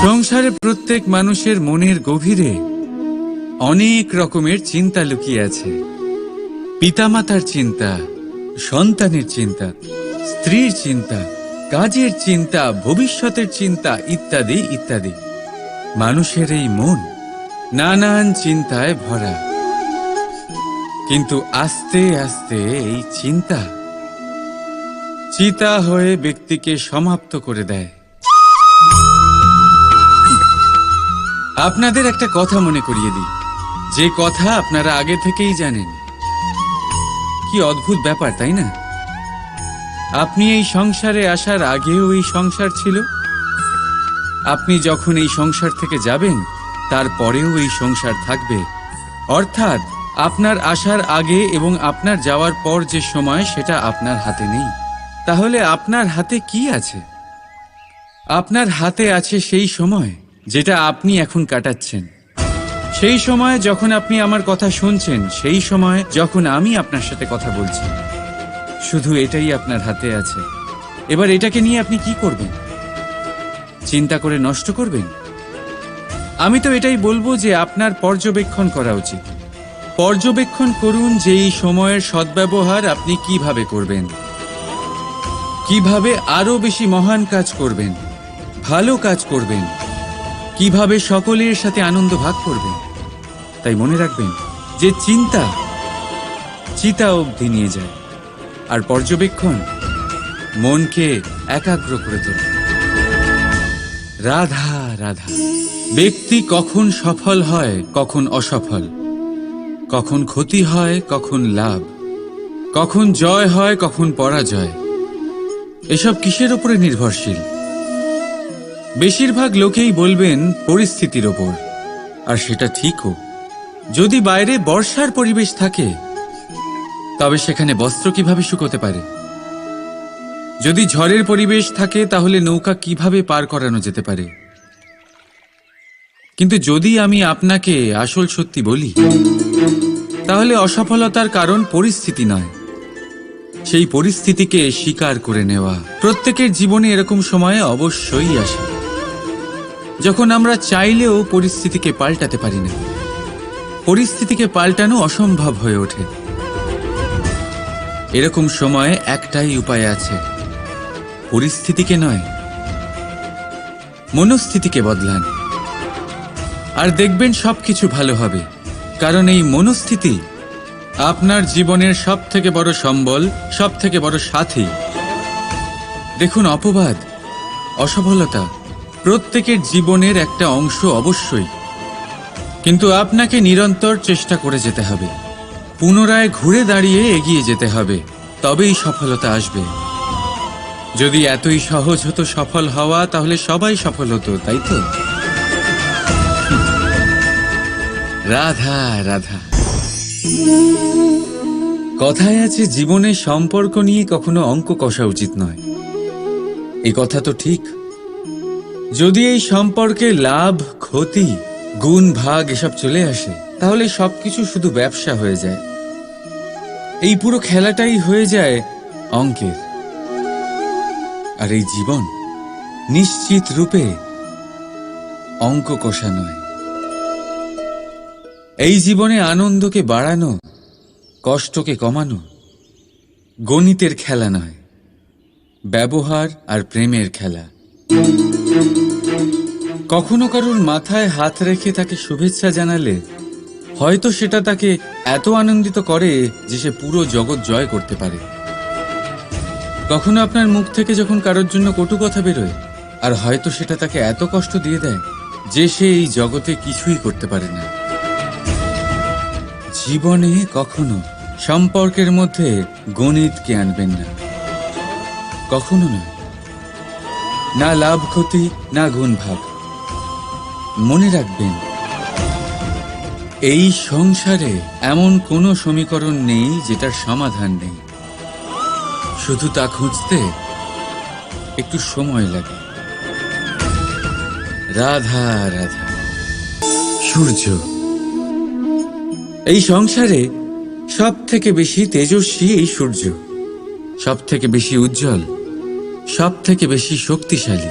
সংসারে প্রত্যেক মানুষের মনের গভীরে অনেক রকমের চিন্তা লুকিয়ে আছে। পিতামাতার চিন্তা, সন্তানের চিন্তা, স্ত্রীর চিন্তা, কাজের চিন্তা, ভবিষ্যতের চিন্তা ইত্যাদি ইত্যাদি। মানুষের এই মন নানান চিন্তায় ভরা, কিন্তু আস্তে আস্তে এই চিন্তা চিতা হয়ে ব্যক্তিকে সমাপ্ত করে দেয়। আপনাদের একটা কথা মনে করিয়ে দিই, যে কথা আপনারা আগে থেকেই জানেন। কি অদ্ভুত ব্যাপার, তাই না? আপনি এই সংসারে আসার আগেও এই সংসার ছিল, আপনি যখন এই সংসার থেকে যাবেন তারপরেও এই সংসার থাকবে। অর্থাৎ আপনার আসার আগে এবং আপনার যাওয়ার পর যে সময়, সেটা আপনার হাতে নেই। তাহলে আপনার হাতে কি আছে? আপনার হাতে আছে সেই সময় যেটা আপনি এখন কাটাচ্ছেন, সেই সময় যখন আপনি আমার কথা শুনছেন, সেই সময় যখন আমি আপনার সাথে কথা বলছি। শুধু এটাই আপনার হাতে আছে। এবার এটাকে নিয়ে আপনি কি করবেন? চিন্তা করে নষ্ট করবেন? আমি তো এটাই বলবো যে আপনার পর্যবেক্ষণ করা উচিত। পর্যবেক্ষণ করুন যে এই সময়ের সদ্ব্যবহার আপনি কিভাবে করবেন, কিভাবে আরো বেশি মহান কাজ করবেন, ভালো কাজ করবেন, কিভাবে সকলের সাথে আনন্দ ভাগ করবেন। তাই মনে রাখবেন যে চিন্তা চিতা অবধি নিয়ে যায়, আর পর্যবেক্ষণ মনকে একাগ্র করে তোলে। রাধা রাধা। ব্যক্তি কখন সফল হয়, কখন অসফল, কখন ক্ষতি হয়, কখন লাভ, কখন জয় হয়, কখন পরাজয়, এসব কিসের উপরে নির্ভরশীল? বেশিরভাগ লোকেই বলবেন পরিস্থিতির ওপর, আর সেটা ঠিকও। যদি বাইরে বর্ষার পরিবেশ থাকে, তবে সেখানে বস্ত্র কিভাবে শুকোতে পারে? যদি ঝড়ের পরিবেশ থাকে, তাহলে নৌকা কিভাবে পার করানো যেতে পারে? কিন্তু যদি আমি আপনাকে আসল সত্যি বলি, তাহলে অসফলতার কারণ পরিস্থিতি নয়, সেই পরিস্থিতিকে স্বীকার করে নেওয়া। প্রত্যেকের জীবনে এরকম সময় অবশ্যই আসে যখন আমরা চাইলেও পরিস্থিতিকে পাল্টাতে পারি না। পরিস্থিতিকে পাল্টানো অসম্ভব হয়ে ওঠে। এরকম সময়ে একটাই উপায় আছে, পরিস্থিতিকে নয়, মনস্থিতিকে বদলান, আর দেখবেন সবকিছু ভালো হবে। কারণ এই মনস্থিতি আপনার জীবনের সব থেকে বড় সম্বল, সব থেকে বড় সাথী। দেখুন, অপবাদ, অসফলতা প্রত্যেকের জীবনের একটা অংশ অবশ্যই, কিন্তু আপনাকে নিরন্তর চেষ্টা করে যেতে হবে, পুনরায় ঘুরে দাঁড়িয়ে এগিয়ে যেতে হবে, তবেই সফলতা আসবে। যদি এতই সহজ হতো সফল হওয়া, তাহলে সবাই সফল হতো, তাই তো? রাধা রাধা। কথায় আছে, জীবনের সম্পর্ক নিয়ে কখনো অঙ্ক কষা উচিত নয়। এই কথা তো ঠিক। যদি এই সম্পর্কে লাভ, ক্ষতি, গুণ, ভাগ এসব চলে আসে, তাহলে সবকিছু শুধু ব্যবসা হয়ে যায়। এই পুরো খেলাটাই হয়ে যায় অঙ্কের। আর এই জীবন নিশ্চিত রূপে অঙ্ক কষা নয়। এই জীবনে আনন্দকে বাড়ানো, কষ্টকে কমানো গণিতের খেলা নয়, ব্যবহার আর প্রেমের খেলা। কখনো কারোর মাথায় হাত রেখে তাকে শুভেচ্ছা জানালে হয়তো সেটা তাকে এত আনন্দিত করে যে সে পুরো জগৎ জয় করতে পারে। কখনো আপনার মুখ থেকে যখন কারোর জন্য কটু কথা বেরোয়, আর হয়তো সেটা তাকে এত কষ্ট দিয়ে দেয় যে সে এই জগতে কিছুই করতে পারে না। জীবনে কখনো সম্পর্কের মধ্যে গণিতকে আনবেন না, কখনো নয়। না লাভ ক্ষতি, না গুণ ভাগ। মনে রাখবেন, এই সংসারে এমন কোনো সমীকরণ নেই যেটার সমাধান নেই। শুধু তা খুঁজতে একটু সময় লাগে। রাধা রাধা। সূর্য এই সংসারে সব থেকে বেশি তেজস্বী এই সূর্য, সব থেকে বেশি উজ্জ্বল, সব থেকে বেশি শক্তিশালী।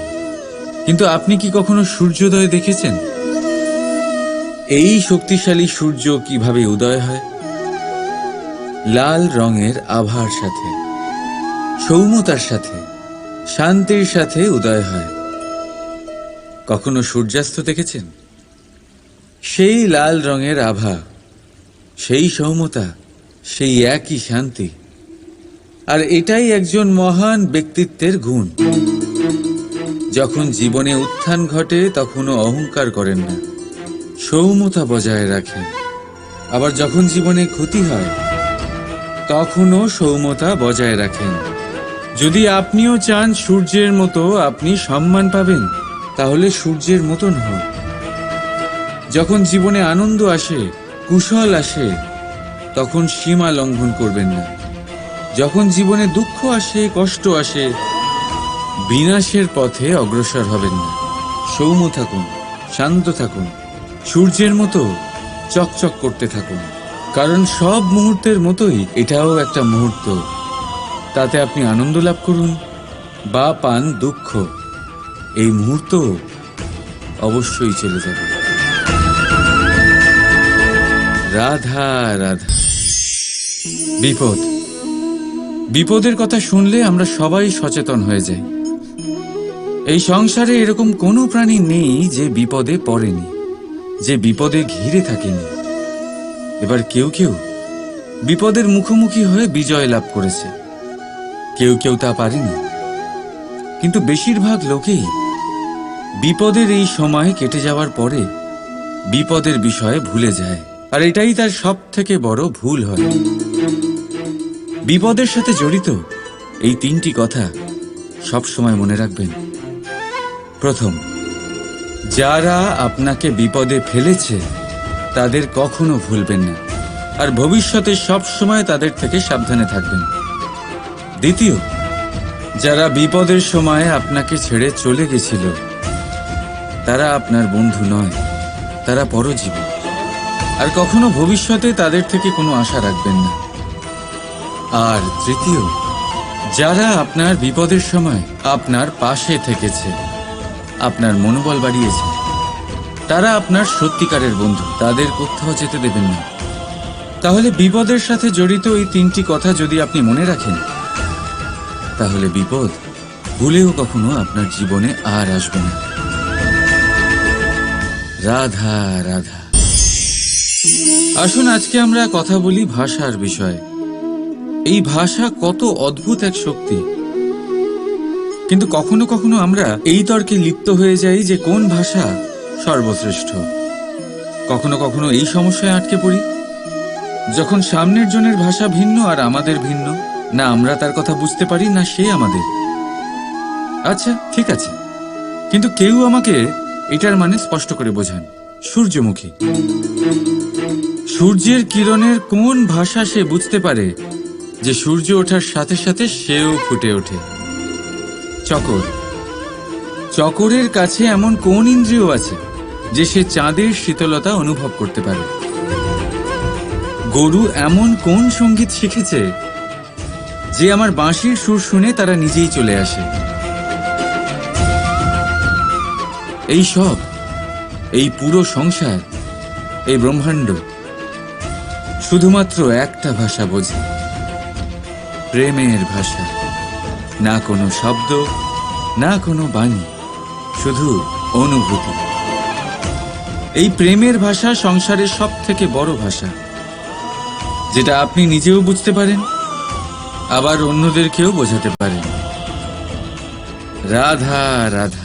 কিন্তু আপনি কি কখনো সূর্যোদয় দেখেছেন? এই শক্তিশালী সূর্য কিভাবে উদয় হয়? লাল রঙের আভার সাথে, সৌম্যতার সাথে, শান্তির সাথে উদয় হয়। কখনো সূর্যাস্ত দেখেছেন? সেই লাল রঙের আভা, সেই সৌম্যতা, সেই একই শান্তি। আর এটাই একজন মহান ব্যক্তিত্বের গুণ। যখন জীবনে উত্থান ঘটে তখনও অহংকার করেন না, সৌম্যতা বজায় রাখেন। আবার যখন জীবনে ক্ষতি হয় তখনও সৌম্যতা বজায় রাখেন। যদি আপনিও চান সূর্যের মতো আপনি সম্মান পাবেন, তাহলে সূর্যের মতন হন। যখন জীবনে আনন্দ আসে, কুশল আসে, তখন সীমা লঙ্ঘন করবেন না। যখন জীবনে দুঃখ আসে, কষ্ট আসে, বিনাশের পথে অগ্রসর হবেন না। সৌম্য থাকুন, শান্ত থাকুন, সূর্যের মতো চকচক করতে থাকুন। কারণ সব মুহূর্তের মতোই এটাও একটা মুহূর্ত। তাতে আপনি আনন্দ লাভ করুন বা পান দুঃখ, এই মুহূর্ত অবশ্যই চলে যাবে। রাধা রাধা। বিপদ, বিপদের কথা শুনলে আমরা সবাই সচেতন হয়ে যাই। এই সংসারে এরকম কোনো প্রাণী নেই যে বিপদে পড়েনি, যে বিপদে ঘিরে থাকেনি। এবার কেউ কেউ বিপদের মুখোমুখি হয়ে বিজয় লাভ করেছে, কেউ কেউ তা পারেনি। কিন্তু বেশিরভাগ লোকেই বিপদের এই সময় কেটে যাওয়ার পরে বিপদের বিষয়ে ভুলে যায়। আর এটাই তার সব থেকে বড় ভুল হয়। বিপদের সাথে জড়িত এই তিনটি কথা সব সময় মনে রাখবেন। প্রথম, যারা আপনাকে বিপদে ফেলেছে তাদের কখনো ভুলবেন না, আর ভবিষ্যতে সব সময় তাদের থেকে সাবধানে থাকবেন। দ্বিতীয়, যারা বিপদের সময় আপনাকে ছেড়ে চলে গেছিল তারা আপনার বন্ধু নয়, তারা পরজীবী। আর কখনো ভবিষ্যতে তাদের থেকে কোনো আশা রাখবেন না। আর তৃতীয়, যারা আপনার বিপদের সময় আপনার পাশে থেকেছে, আপনার মনোবল বাড়িয়েছে, তারা আপনার সত্যিকারের বন্ধু, তাদের কোথাও যেতে দেবেন না। তাহলে বিপদের সাথে জড়িত এই তিনটি কথা যদি আপনি মনে রাখেন, তাহলে বিপদ ভুলেও কখনো আপনার জীবনে আর আসবে না। রাধা রাধা। আসুন আজকে আমরা কথা বলি ভাষার বিষয়ে। এই ভাষা কত অদ্ভুত এক শক্তি। কিন্তু কখনো কখনো আমরা এই তর্কে লিপ্ত হয়ে যাই যে কোন ভাষা সর্বশ্রেষ্ঠ। কখনো কখনো এই সমস্যায় আটকে পড়ি, যখন সামনের জনের ভাষা ভিন্ন আর আমাদের ভিন্ন, না আমরা তার কথা বুঝতে পারি না সে আমাদের। আচ্ছা ঠিক আছে, কিন্তু কেউ আমাকে এটার মানে স্পষ্ট করে বোঝান। সূর্যমুখী, সূর্যের কিরণের কোন ভাষা সে বুঝতে পারে যে সূর্য ওঠার সাথে সাথে সেও ফুটে ওঠে? চকর, চকরের কাছে এমন কোন ইন্দ্রিয় আছে যে সে চাঁদের শীতলতা অনুভব করতে পারে? গরু এমন কোন সঙ্গীত শিখেছে যে আমার বাঁশির সুর শুনে তারা নিজেই চলে আসে? এই সব, এই পুরো সংসার, এই ব্রহ্মাণ্ড শুধুমাত্র একটা ভাষা বোঝে, প্রেমের ভাষা। না কোনো শব্দ, না কোনো বাণী, শুধু অনুভূতি। এই প্রেমের ভাষা সংসারের সব থেকে বড় ভাষা, যেটা আপনি নিজেও বুঝতে পারেন, আবার অন্যদেরকেও বোঝাতে পারেন। রাধা রাধা।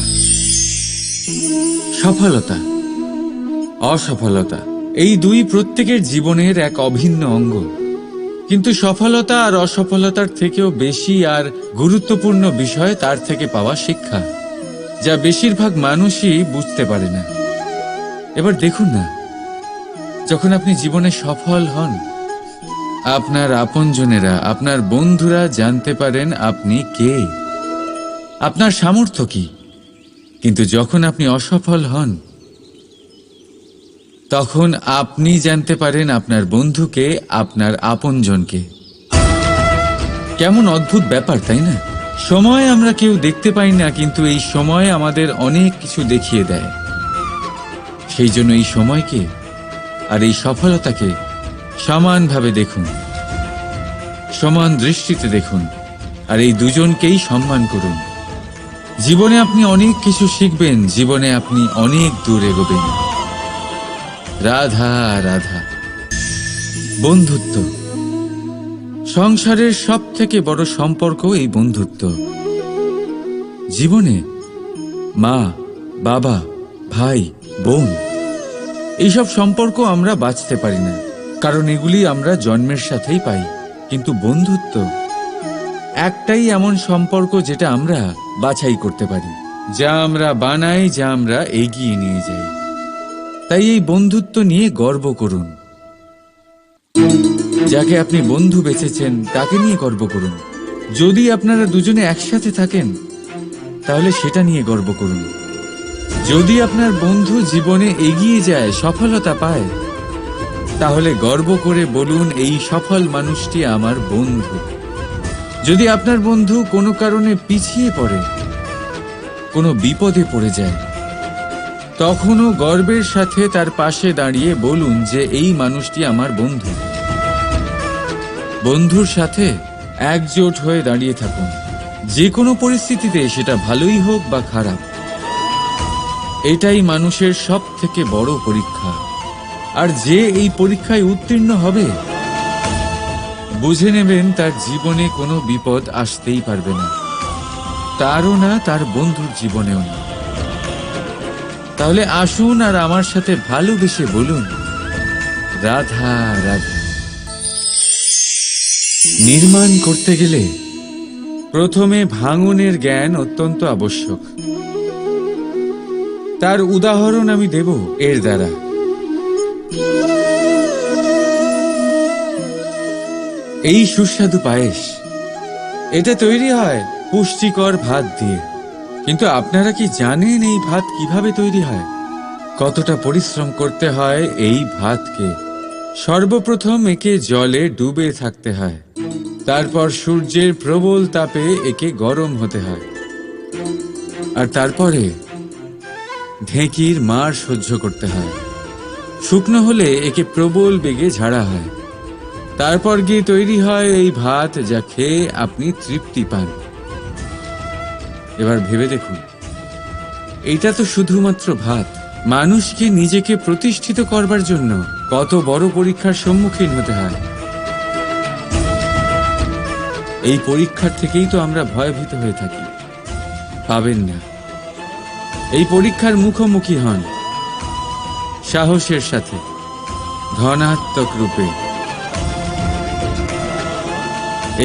সফলতা, অসফলতা, এই দুই প্রত্যেকের জীবনের এক অভিন্ন অঙ্গ। কিন্তু সফলতা আর অসফলতার থেকেও বেশি আর গুরুত্বপূর্ণ বিষয় তার থেকে পাওয়া শিক্ষা, যা বেশিরভাগ মানুষই বুঝতে পারে না। এবার দেখুন না, যখন আপনি জীবনে সফল হন, আপনার আপনজনেরা, আপনার বন্ধুরা জানতে পারেন আপনি কে, আপনার সামর্থ্য কি। কিন্তু যখন আপনি অসফল হন, তখন আপনি জানতে পারেন আপনার বন্ধুকে, আপনার আপনজনকে। কেমন অদ্ভুত ব্যাপার, তাই না? সময় আমরা কেউ দেখতে পাই না, কিন্তু এই সময় আমাদের অনেক কিছু দেখিয়ে দেয়। সেই জন্য এই সময়কে আর এই সফলতাকে সমানভাবে দেখুন, সমান দৃষ্টিতে দেখুন, আর এই দুজনকেই সম্মান করুন। জীবনে আপনি অনেক কিছু শিখবেন, জীবনে আপনি অনেক দূর এগোবেন। রাধা রাধা। বন্ধুত্ব সংসারের সব থেকে বড় সম্পর্ক এই বন্ধুত্ব। জীবনে মা, বাবা, ভাই, বোন এইসব সম্পর্ক আমরা বাঁচতে পারি না, কারণ এগুলি আমরা জন্মের সাথেই পাই। কিন্তু বন্ধুত্ব একটাই এমন সম্পর্ক যেটা আমরা বাছাই করতে পারি, যা আমরা বানাই, যা আমরা এগিয়ে নিয়ে যাই। তাই এই বন্ধুত্ব নিয়ে গর্ব করুন। যাকে আপনি বন্ধু বেছেছেন তাকে নিয়ে গর্ব করুন। যদি আপনারা দুজনে একসাথে থাকেন তাহলে সেটা নিয়ে গর্ব করুন। যদি আপনার বন্ধু জীবনে এগিয়ে যায়, সফলতা পায়, তাহলে গর্ব করে বলুন, এই সফল মানুষটি আমার বন্ধু। যদি আপনার বন্ধু কোনো কারণে পিছিয়ে পড়ে, কোনো বিপদে পড়ে যায়, তখনও গর্বের সাথে তার পাশে দাঁড়িয়ে বলুন যে এই মানুষটি আমার বন্ধু। বন্ধুর সাথে একজোট হয়ে দাঁড়িয়ে থাকুন, যে কোনো পরিস্থিতিতে, সেটা ভালোই হোক বা খারাপ। এটাই মানুষের সব থেকে বড় পরীক্ষা। আর যে এই পরীক্ষায় উত্তীর্ণ হবে, বুঝে নেবেন তার জীবনে কোনো বিপদ আসতেই পারবে না, তারও না, তার বন্ধুর জীবনেও না। তাহলে আসুন আর আমার সাথে ভালোবেসে বলুন, রাধা রাধা। নির্মাণ করতে গেলে প্রথমে ভাঙনের জ্ঞান অত্যন্ত আবশ্যক। তার উদাহরণ আমি দেব এর দ্বারা। এই সুস্বাদু পায়েস, এটা তৈরি হয় পুষ্টিকর ভাত দিয়ে। কিন্তু আপনারা কি জানেন এই ভাত কিভাবে তৈরি হয়? কতটা পরিশ্রম করতে হয় এই ভাতকে? সর্বপ্রথম একে জলে ডুবে থাকতে হয়, তারপর সূর্যের প্রবল তাপে একে গরম হতে হয়, আর তারপরে ঢেঁকির মার সহ্য করতে হয়। শুকনো হলে একে প্রবল বেগে ঝাড়া হয়, তারপর গিয়ে তৈরি হয় এই ভাত, যা খেয়ে আপনি তৃপ্তি পান। এবার ভেবে দেখুন, এটা তো শুধুমাত্র ভাত। মানুষকে নিজেকে প্রতিষ্ঠিত করবার জন্য কত বড় পরীক্ষার সম্মুখীন হতে হয়। এই পরীক্ষার থেকেই তো আমরা ভয়ভীত হয়ে থাকি। পাবেন না। এই পরীক্ষার মুখোমুখি হন সাহসের সাথে, ধনাত্মক রূপে।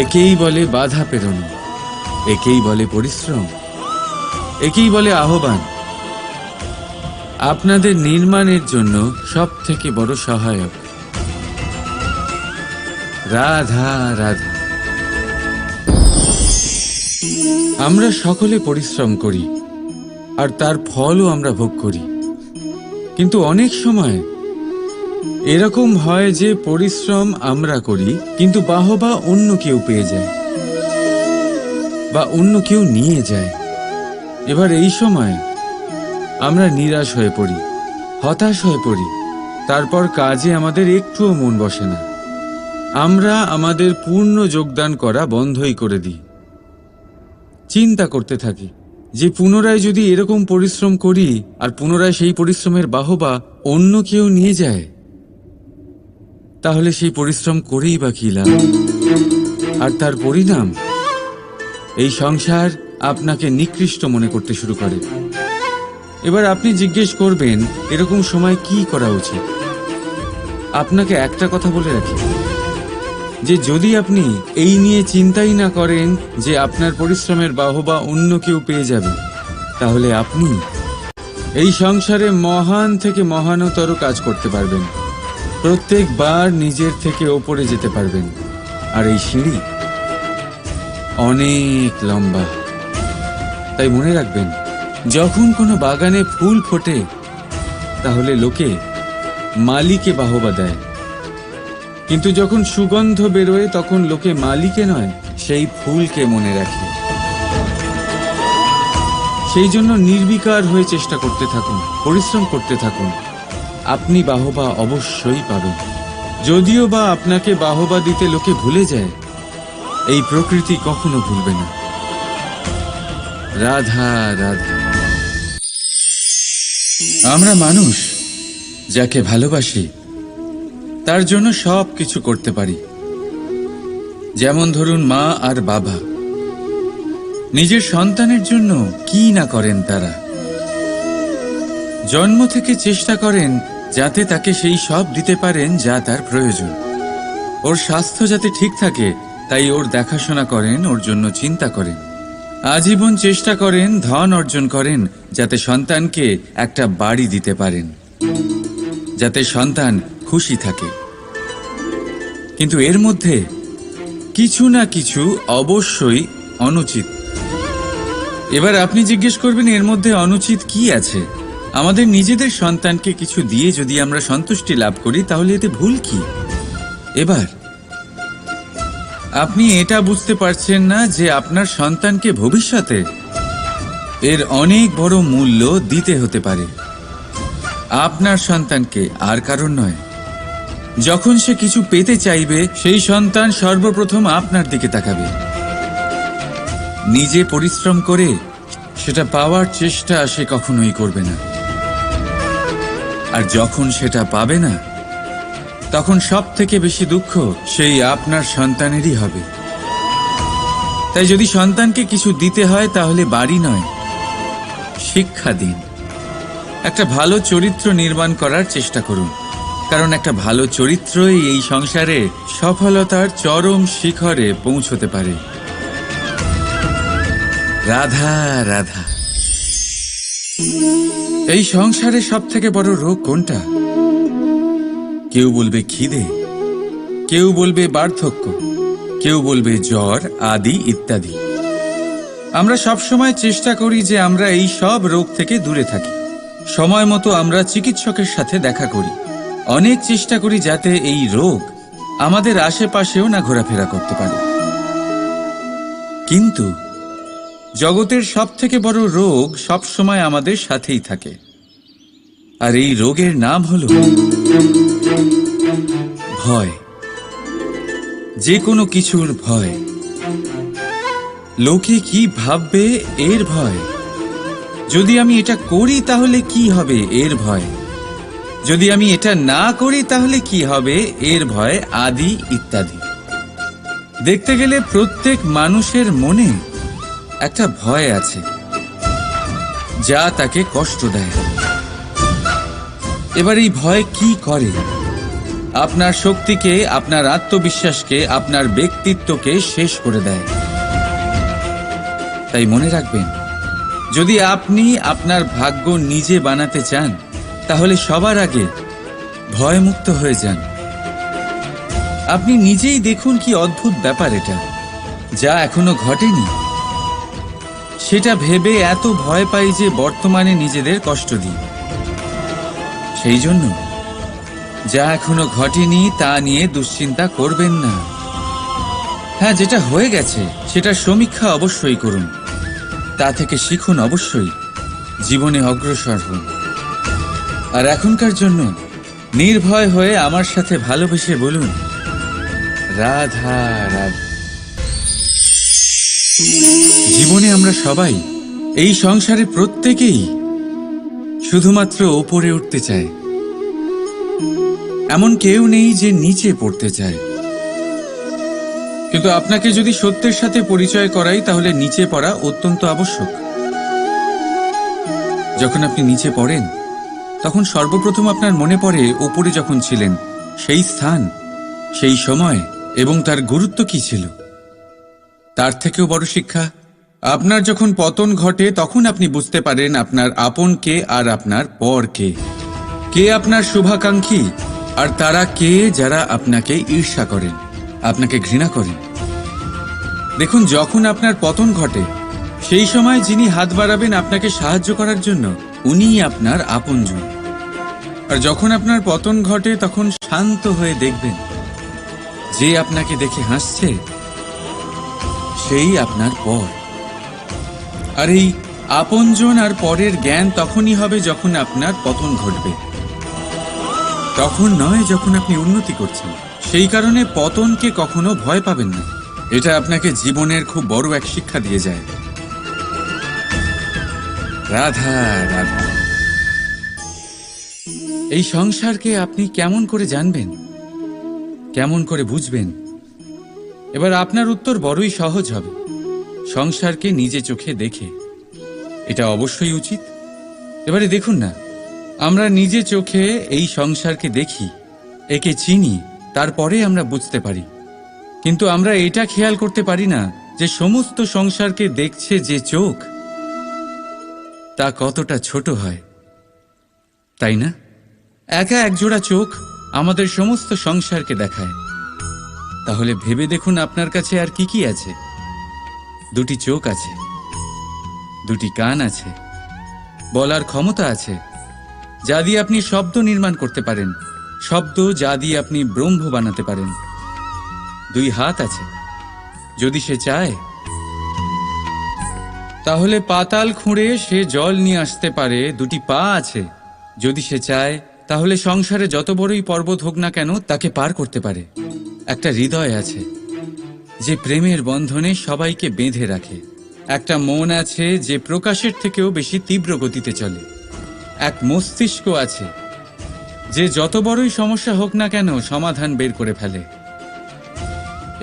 একেই বলে বাধা পেরোনো, একেই বলে পরিশ্রম, একেই বলে আহ্বান। আপনাদের নির্মাণের জন্য সব থেকে বড় সহায়ক। রাধা রাধা। আমরা সকলে পরিশ্রম করি, আর তার ফলও আমরা ভোগ করি। কিন্তু অনেক সময় এরকম হয় যে পরিশ্রম আমরা করি, কিন্তু বাহবা অন্য কেউ পেয়ে যায় বা অন্য কেউ নিয়ে যায়। এবার এই সময় আমরা নিরাশ হয়ে পড়ি, হতাশ হয়ে পড়ি। তারপর কাজে আমাদের একটুও মন বসে না। আমরা আমাদের পূর্ণ যোগদান করা বন্ধই করে দিই। চিন্তা করতে থাকি যে পুনরায় যদি এরকম পরিশ্রম করি আর পুনরায় সেই পরিশ্রমের বাহবা অন্য কেউ নিয়ে যায়, তাহলে সেই পরিশ্রম করেই বা কি লাভ? আর তার পরিণাম, এই সংসার আপনাকে নিকৃষ্ট মনে করতে শুরু করে। এবার আপনি জিজ্ঞেস করবেন, এরকম সময় কি করা উচিত? আপনাকে একটা কথা বলে রাখি, যে যদি আপনি এই নিয়ে চিন্তাই না করেন যে আপনার পরিশ্রমের বাহবা অন্য কেউ পেয়ে যাবে, তাহলে আপনি এই সংসারে মহান থেকে মহানতর কাজ করতে পারবেন। প্রত্যেকবার নিজের থেকে ওপরে যেতে পারবেন। আর এই সিঁড়ি অনেক লম্বা। তাই মনে রাখবেন, যখন কোনো বাগানে ফুল ফোটে, তাহলে লোকে মালিকে বাহবা দেয়, কিন্তু যখন সুগন্ধ বেরোয় তখন লোকে মালিকে নয়, সেই ফুলকে মনে রাখে। সেই জন্য নির্বিকার হয়ে চেষ্টা করতে থাকুন, পরিশ্রম করতে থাকুন। আপনি বাহবা অবশ্যই পাবেন। যদিও বা আপনাকে বাহবা দিতে লোকে ভুলে যায়, এই প্রকৃতি কখনো ভুলবে না। রাধা রাধা। আমরা মানুষ, যাকে ভালোবাসি তার জন্য সব কিছু করতে পারি। যেমন ধরুন, মা আর বাবা নিজের সন্তানের জন্য কি না করেন। তারা জন্ম থেকে চেষ্টা করেন যাতে তাকে সেই সব দিতে পারেন যা তার প্রয়োজন। ওর স্বাস্থ্য যাতে ঠিক থাকে তাই ওর দেখাশোনা করেন, ওর জন্য চিন্তা করেন। আজীবন চেষ্টা করেন, ধন অর্জন করেন যাতে সন্তানকে একটা বাড়ি দিতে পারেন, যাতে সন্তান খুশি থাকে। কিন্তু এর মধ্যে কিছু না কিছু অবশ্যই অনুচিত। এবার আপনি জিজ্ঞেস করবেন, এর মধ্যে অনুচিত কি আছে? আমাদের নিজেদের সন্তানকে কিছু দিয়ে যদি আমরা সন্তুষ্টি লাভ করি তাহলে এতে ভুল কি? এবার আপনি এটা বুঝতে পারছেন না যে আপনার সন্তানকে ভবিষ্যতে এর অনেক বড় মূল্য দিতে হতে পারে। আপনার সন্তানকে, আর কারণ নয়। যখন সে কিছু পেতে চাইবে সেই সন্তান সর্বপ্রথম আপনার দিকে তাকাবে। নিজে পরিশ্রম করে সেটা পাওয়ার চেষ্টা সে কখনোই করবে না। আর যখন সেটা পাবে না তখন সব থেকে বেশি দুঃখ সেই আপনার সন্তানেরই হবে। তাই যদি সন্তানকে কিছু দিতে হয় তাহলে বাড়ি নয়, শিক্ষা দিন। একটা ভালো চরিত্র নির্মাণ করার চেষ্টা করুন, কারণ একটা ভালো চরিত্রই এই সংসারে সফলতার চরম শিখরে পৌঁছতে পারে। রাধা রাধা। এই সংসারে সব থেকে বড় রোগ কোনটা? কেউ বলবে খিদে, কেউ বলবে বার্ধক্য, কেউ বলবে জ্বর আদি ইত্যাদি। আমরা সব সময় চেষ্টা করি যে আমরা এই সব রোগ থেকে দূরে থাকি। সময় মতো আমরা চিকিৎসকের সাথে দেখা করি। অনেক চেষ্টা করি যাতে এই রোগ আমাদের আশেপাশেও না ঘোরাফেরা করতে পারে। কিন্তু জগতের সব থেকে বড় রোগ সব সময় আমাদের সাথেই থাকে, আর এই রোগের নাম হলো ভয়। যে কোনো কিছুর ভয়। লোকে কি ভাববে এর ভয়। যদি আমি এটা করি তাহলে কি হবে এর ভয়। যদি আমি এটা না করি তাহলে কি হবে এর ভয় আদি ইত্যাদি। দেখতে গেলে প্রত্যেক মানুষের মনে একটা ভয় আছে যা তাকে কষ্ট দেয়। এবার এই ভয় কি করে? আপনার শক্তিকে, আপনার আত্মবিশ্বাসকে, আপনার ব্যক্তিত্বকে শেষ করে দেয়। তাই মনে রাখবেন, যদি আপনি আপনার ভাগ্য নিজে বানাতে চান তাহলে সবার আগে ভয়মুক্ত হয়ে যান। আপনি নিজেই দেখুন কি অদ্ভুত ব্যাপার এটা, যা এখনো ঘটেনি সেটা ভেবে এত ভয় পাই যে বর্তমানে নিজেদের কষ্ট দিই। সেই জন্য যা এখনো ঘটেনি তা নিয়ে দুশ্চিন্তা করবেন না। হ্যাঁ, যেটা হয়ে গেছে সেটার সমীক্ষা অবশ্যই করুন, তা থেকে শিখুন, অবশ্যই জীবনে অগ্রসর হন। আর এখনকার জন্য নির্ভয় হয়ে আমার সাথে ভালোবেসে বলুন, রাধা রাধা। জীবনে আমরা সবাই, এই সংসারে প্রত্যেকেই শুধুমাত্র ওপরে উঠতে চায়। এমন কেউ নেই যে নিচে পড়তে চায়। কিন্তু আপনাকে যদি সত্যের সাথে পরিচয় করাই তাহলে নিচে পড়া অত্যন্ত আবশ্যক। যখন আপনি নিচে পড়েন তখন সর্বপ্রথম আপনার মনে পড়ে ওপরে যখন ছিলেন সেই স্থান, সেই সময় এবং তার গুরুত্ব কি ছিল। তার থেকেও বড় শিক্ষা, আপনার যখন পতন ঘটে তখন আপনি বুঝতে পারেন আপনার আপন কে আর আপনার পর কে। কে আপনার শুভাকাঙ্ক্ষী আর তারা কে যারা আপনাকে ঈর্ষা করেন, আপনাকে ঘৃণা করেন। দেখুন, যখন আপনার পতন ঘটে সেই সময় যিনি হাত বাড়াবেন আপনাকে সাহায্য করার জন্য উনিই আপনার আপনজন। আর যখন আপনার পতন ঘটে তখন শান্ত হয়ে দেখবেন যে আপনাকে দেখে হাসছে সেই আপনার পর। আর এই আপনজন আর পরের জ্ঞান তখনই হবে যখন আপনার পতন ঘটবে, তখন নয় যখন আপনি উন্নতি করছেন। সেই কারণে পতনকে কখনো ভয় পাবেন না। এটা আপনাকে জীবনের খুব বড় এক শিক্ষা দিয়ে যায়। রাধা রাধা। এই সংসারকে আপনি কেমন করে জানবেন, কেমন করে বুঝবেন? এবার আপনার উত্তর বড়ই সহজ হবে, সংসারকে নিজে চোখে দেখে। এটা অবশ্যই উচিত। এবারে দেখুন না, আমরা নিজে চোখে এই সংসারকে দেখি, একে চিনি, তারপরে আমরা বুঝতে পারি। কিন্তু আমরা এটা খেয়াল করতে পারি না যে সমস্ত সংসারকে দেখছে যে চোখ, তা কতটা ছোট হয়, তাই না? একা একজোড়া চোখ আমাদের সমস্ত সংসারকে দেখায়। তাহলে ভেবে দেখুন আপনার কাছে আর কি কি আছে। দুটি চোখ আছে, দুটি কান আছে, বলার ক্ষমতা আছে, যা দিয়ে আপনি শব্দ নির্মাণ করতে পারেন, শব্দ যা দিয়ে আপনি ব্রহ্ম বানাতে পারেন। দুই হাত আছে, যদি সে চায় তাহলে পাতাল খুঁড়ে সে জল নিয়ে আসতে পারে। দুটি পা আছে, যদি সে চায় তাহলে সংসারে যত বড়ই পর্বত হোক না কেন তাকে পার করতে পারে। একটা হৃদয় আছে, যে প্রেমের বন্ধনে সবাইকে বেঁধে রাখে। একটা মন আছে, যে প্রকাশের থেকেও বেশি তীব্র গতিতে চলে। এক মস্তিষ্ক আছে, যে যত বড়ই সমস্যা হোক না কেন সমাধান বের করে ফেলে।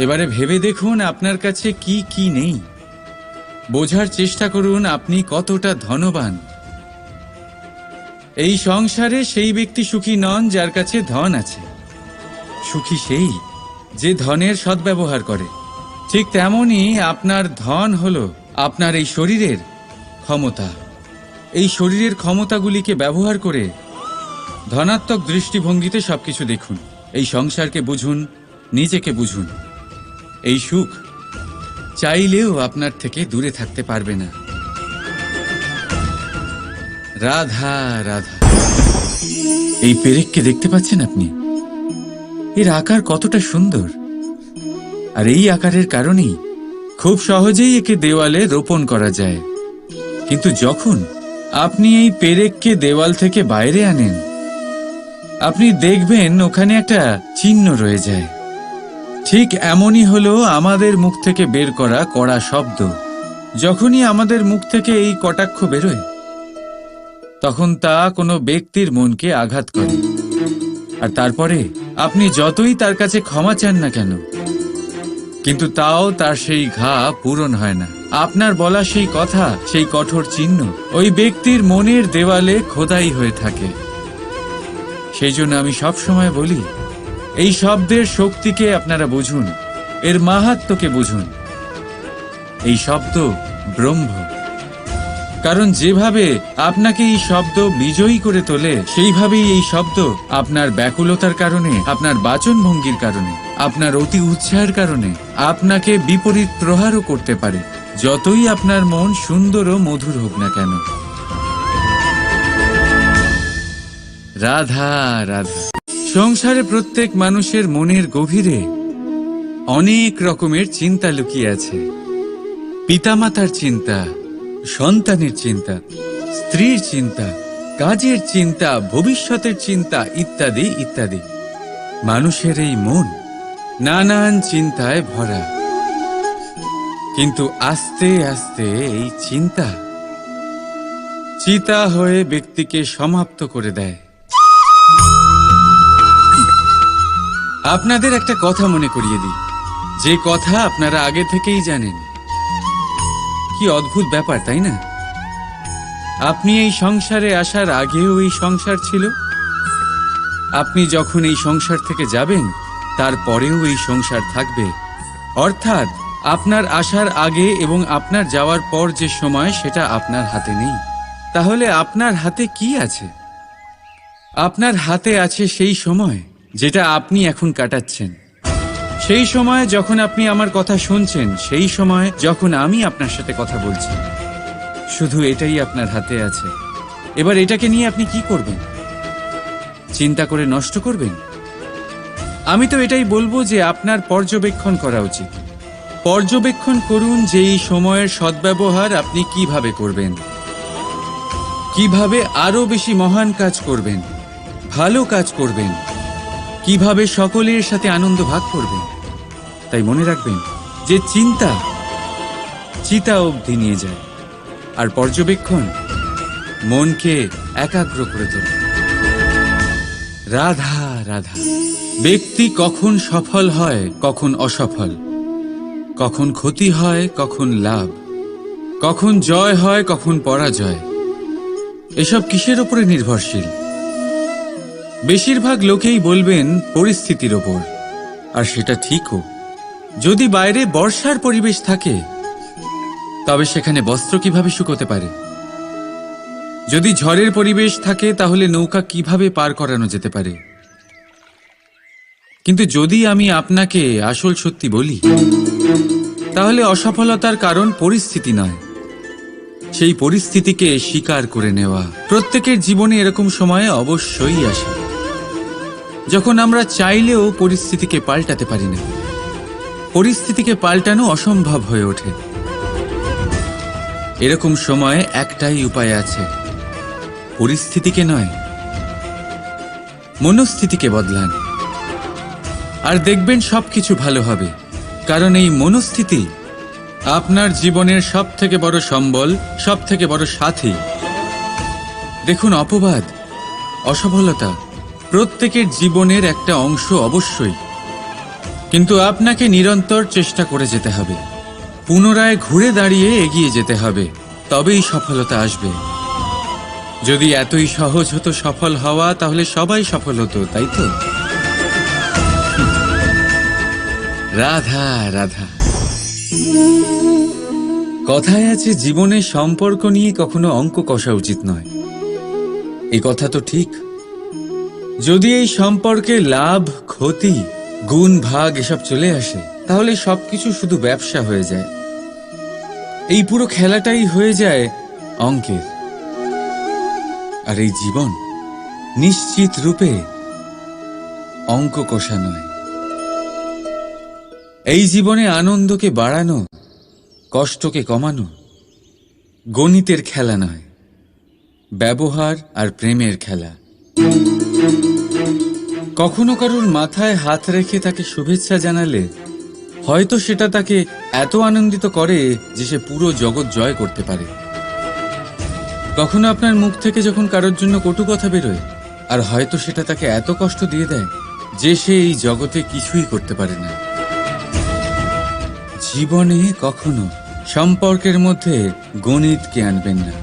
এবারে ভেবে দেখুন আপনার কাছে কি কি নেই। বোঝার চেষ্টা করুন আপনি কতটা ধনবান। এই সংসারে সেই ব্যক্তি সুখী নন যার কাছে ধন আছে, সুখী সেই যে ধনের সদ্ব্যবহার করে। ঠিক তেমনি আপনার ধন হলো আপনার এই শরীরের ক্ষমতা। এই শরীরের ক্ষমতাগুলিকে ব্যবহার করে ধনাত্মক দৃষ্টিভঙ্গিতে সবকিছু দেখুন। এই সংসারকে বুঝুন, নিজেকে বুঝুন। এই সুখ চাইলেও আপনার থেকে দূরে থাকতে পারবে না। রাধা রাধা। এই পেরেককে দেখতে পাচ্ছেন আপনি? এর আকার কতটা সুন্দর, আর এই আকারের কারণেই খুব সহজেই একে দেওয়ালে রোপণ করা যায়। কিন্তু যখন আপনি এই পেরেককে দেওয়াল থেকে বাইরে আনেন, আপনি দেখবেন ওখানে একটা চিহ্ন রয়ে যায়। ঠিক এমনই হলো আমাদের মুখ থেকে বের করা কড়া শব্দ। যখনই আমাদের মুখ থেকে এই কটাক্ষ বেরোয়, তখন তা কোনো ব্যক্তির মনকে আঘাত করে। আর তারপরে আপনি যতই তার কাছে ক্ষমা চান না কেন, কিন্তু তাও তার সেই ঘা পূরণ হয় না। আপনার বলা সেই কথা, সেই কঠোর চিহ্ন ওই ব্যক্তির মনের দেওয়ালে খোদাই হয়ে থাকে। সেই জন্য আমি সব সময় বলি, এই শব্দের শক্তিকে আপনারা বুঝুন, এর মাহাত্ম্যকে বুঝুন। এই শব্দ ব্রহ্ম। কারণ যেভাবে আপনাকে এই শব্দ বিজয়ী করে তোলে, সেইভাবেই এই শব্দ আপনার ব্যাকুলতার কারণে, আপনার বাচন ভঙ্গির কারণে, আপনার অতি উৎসাহের কারণে আপনাকে বিপরীত প্রহারও করতে পারে, যতই আপনার মন সুন্দর ও মধুর হোক না কেন। রাধা রাধা। সংসারে প্রত্যেক মানুষের মনের গভীরে অনেক রকমের চিন্তা লুকিয়ে আছে। পিতামাতার চিন্তা, সন্তানের চিন্তা, স্ত্রীর চিন্তা, কাজের চিন্তা, ভবিষ্যতের চিন্তা, ইত্যাদি ইত্যাদি। মানুষের এই মন নানান চিন্তায় ভরা। কিন্তু আস্তে আস্তে এই চিন্তা চিতা হয়ে ব্যক্তিকে সমাপ্ত করে দেয়। আপনাদের একটা কথা মনে করিয়ে দিই, যে কথা আপনারা আগে থেকেই জানেন। কি অদ্ভুত ব্যাপার, তাই না? আপনি এই সংসারে আসার আগেও এই সংসার ছিল। আপনি যখন এই সংসার থেকে যাবেন, তারপরেও এই সংসার থাকবে। অর্থাৎ আপনার আসার আগে এবং আপনার যাওয়ার পর যে সময়, সেটা আপনার হাতে নেই। তাহলে আপনার হাতে কি আছে? আপনার হাতে আছে সেই সময় যেটা আপনি এখন কাটাচ্ছেন, সেই সময় যখন আপনি আমার কথা শুনছেন, সেই সময় যখন আমি আপনার সাথে কথা বলছি। শুধু এটাই আপনার হাতে আছে। এবার এটাকে নিয়ে আপনি কি করবেন? চিন্তা করে নষ্ট করবেন? আমি তো এটাই বলবো যে আপনার পর্যবেক্ষণ করা উচিত। পর্যবেক্ষণ করুন যে এই সময়ের সদ্ব্যবহার আপনি কিভাবে করবেন। কিভাবে আরো বেশি মহান কাজ করবেন, ভালো কাজ করবেন, কিভাবে সকলের সাথে আনন্দ ভাগ করবেন। তাই মনে রাখবেন যে চিন্তা চিতা অবধি নিয়ে যায়, আর পর্যবেক্ষণ মনকে একাগ্র করে তোলে। রাধা রাধা। ব্যক্তি কখন সফল হয়, কখন অসফল, কখন ক্ষতি হয়, কখন লাভ, কখন জয় হয়, কখন পরাজয়, এসব কিসের উপরে নির্ভরশীল? বেশিরভাগ লোকেই বলবেন পরিস্থিতির ওপর, আর সেটা ঠিকও। যদি বাইরে বর্ষার পরিবেশ থাকে তবে সেখানে বস্ত্র কিভাবে শুকোতে পারে? যদি ঝড়ের পরিবেশ থাকে তাহলে নৌকা কিভাবে পার করানো যেতে পারে? কিন্তু যদি আমি আপনাকে আসল সত্যি বলি, তাহলে অসফলতার কারণ পরিস্থিতি নয়, সেই পরিস্থিতিকে স্বীকার করে নেওয়া। প্রত্যেকের জীবনে এরকম সময় অবশ্যই আসে যখন আমরা চাইলেও পরিস্থিতিকে পাল্টাতে পারি না। পরিস্থিতিকে পাল্টানো অসম্ভব হয়ে ওঠে। এরকম সময়ে একটাই উপায় আছে, পরিস্থিতিকে নয়, মনস্থিতিকে বদলান, আর দেখবেন সবকিছু ভালো হবে। কারণ এই মনস্থিতি আপনার জীবনের সব থেকে বড় সম্বল, সব থেকে বড় সাথী। দেখুন, অপবাদ, অসফলতা প্রত্যেকের জীবনের একটা অংশ অবশ্যই, কিন্তু আপনাকে নিরন্তর চেষ্টা করে যেতে হবে, পুনরায় ঘুরে দাঁড়িয়ে এগিয়ে যেতে হবে, তবেই সফলতা আসবে। যদি এতই সহজ হতো সফল হওয়া, তাহলে সবাই সফল হতো, তাই তো? রাধা রাধা। কথায় আছে, জীবনের সম্পর্ক নিয়ে কখনো অঙ্ক কষা উচিত নয়। এই কথা তো ঠিক। যদি এই সম্পর্কে লাভ, ক্ষতি, গুণ, ভাগ এসব চলে আসে, তাহলে সবকিছু শুধু ব্যবসা হয়ে যায়। এই পুরো খেলাটাই হয়ে যায় অঙ্কের। আর এই জীবন নিশ্চিত রূপে অঙ্ক কষা নয়। এই জীবনে আনন্দকে বাড়ানো, কষ্টকে কমানো গণিতের খেলা নয়, ব্যবহার আর প্রেমের খেলা। কখনো কারুর মাথায় হাত রেখে তাকে শুভেচ্ছা জানালে হয়তো সেটা তাকে এত আনন্দিত করে যে সে পুরো জগৎ জয় করতে পারে। কখনো আপনার মুখ থেকে যখন কারোর জন্য কটু কথা বেরোয়, আর হয়তো সেটা তাকে এত কষ্ট দিয়ে দেয় যে সে এই জগতে কিছুই করতে পারে না। জীবনে কখনো সম্পর্কের মধ্যে গণিতকে আনবেন না,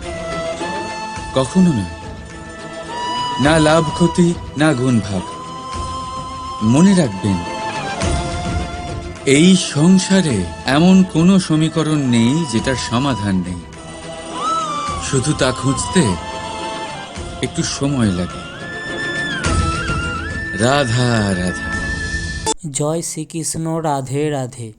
কখনো নয়। না লাভ ক্ষতি, না গুণ ভাগ। মনে রাখবেন, এই সংসারে এমন কোনো সমীকরণ নেই যেটার সমাধান নেই, শুধু তা খুঁজতে একটু সময় লাগে। রাধা রাধা। জয় শ্রীকৃষ্ণ। রাধে রাধে।